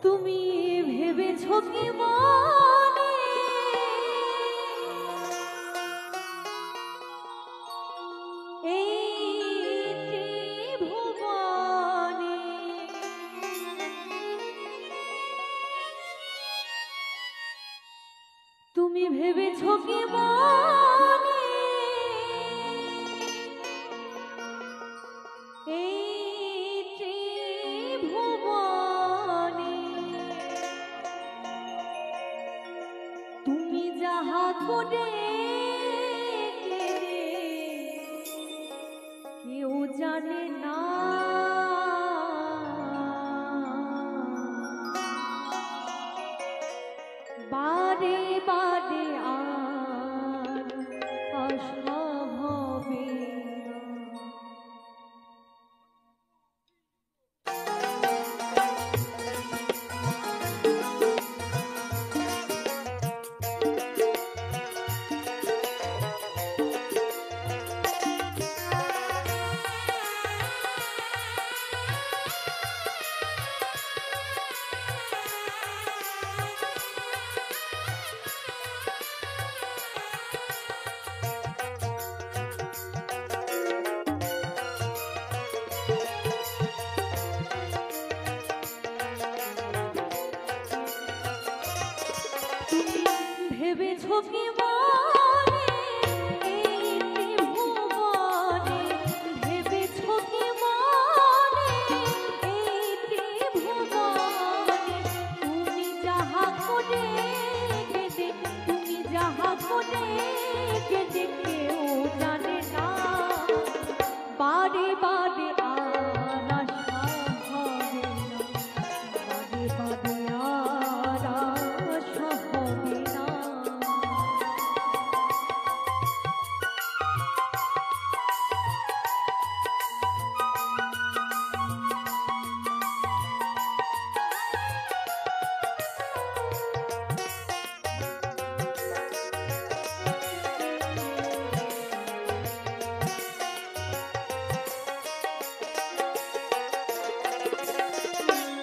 তুমি ভেবেছো কি মনে এই ত্রিভুবনে তুমি ভেবেছো কি মনে এই ত্রিভুবনে তুমি যাহা করে কেউ জানে না বারে বারে আর আশা হবে ভেবেছো কি মনে এই ত্রিভুবনে ভেবেছো কি মনে এই ত্রিভুবনে তুমি যাহা করে কেঁদে তুমি যাহা করে কেঁদে কেউ জানে না বারে বারে আর আশা হবে না বারে বারে আর আশা হবে না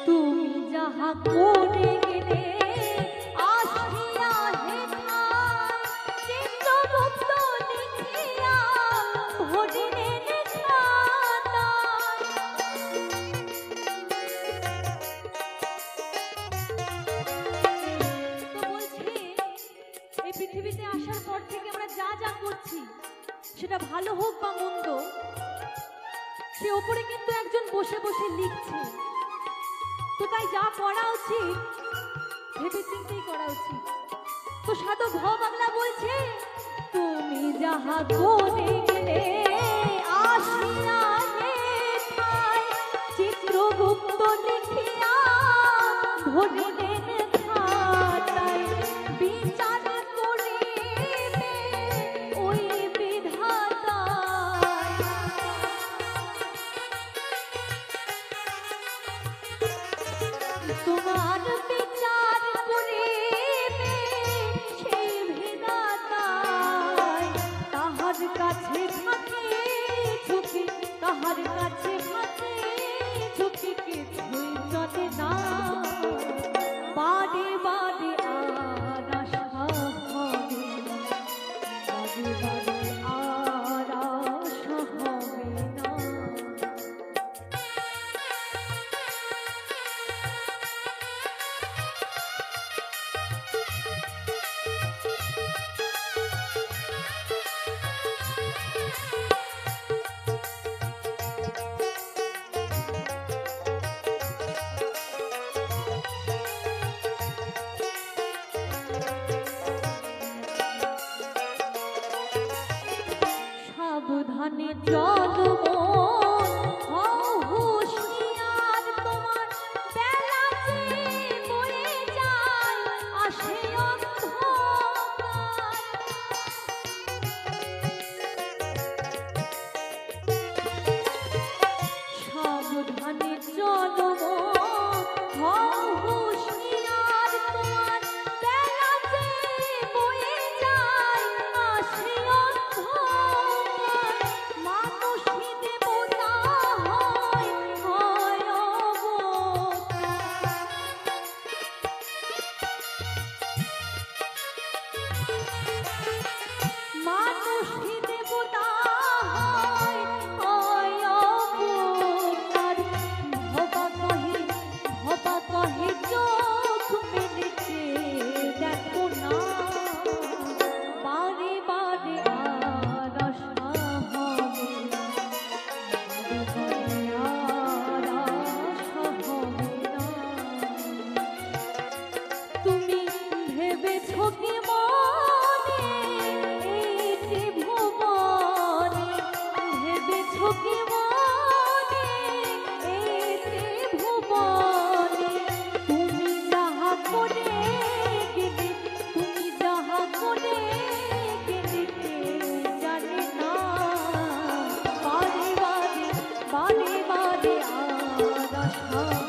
তুমি যাহা করে গেলে আসিয়া হেথায় চিত্তগুপ্ত লিখিয়া ভরিলেন খাতায় তো বলছি এই পৃথিবীতে আসার পর থেকে আমরা যা যা করছি সেটা ভালো হোক বা মন্দ সে ওপরে কিন্তু একজন বসে বসে লিখছে তো তাই যা করা উচিত ভেবে চিন্তেই করা উচিত তো সাধক ভ বাংলা বলছে তুমি যাহা করে গেলে আসিয়া হেথায় চিত্রগুপ্ত লিখিয়া ভরিলেন খাতায় বিচার করিবে ওই বিধাতায় তোমার বিচার করিবে সেই বিধাতায় তাহার কাছে থাকে ঝুঁকি তাহার কাছে থাকে ঝুঁকি কিছুই জানে না বারে বারে আর আশা হবে না বারে বারে আর আশা হবে না সাবধানে জন্ম হও হুঁশিয়ার তোমার বেলা যে বয়ে যায় আসে অন্ধকার সাবধানে জন্ম হও হুঁশিয়ার তোমার বেলা যে বয়ে যায় আসে অন্ধকার মানুষ এবারে আর আশা হবে না। তুমি ভেবেছ কি মনে এই যে ভুবনে, ভেবেছ কি মনে এই যে ভুবনে, তুমি যাহা করে গেলে, তুমি যাহা করে গেলে কেউ জানে না। বারে বারে বারে বারে আর আশা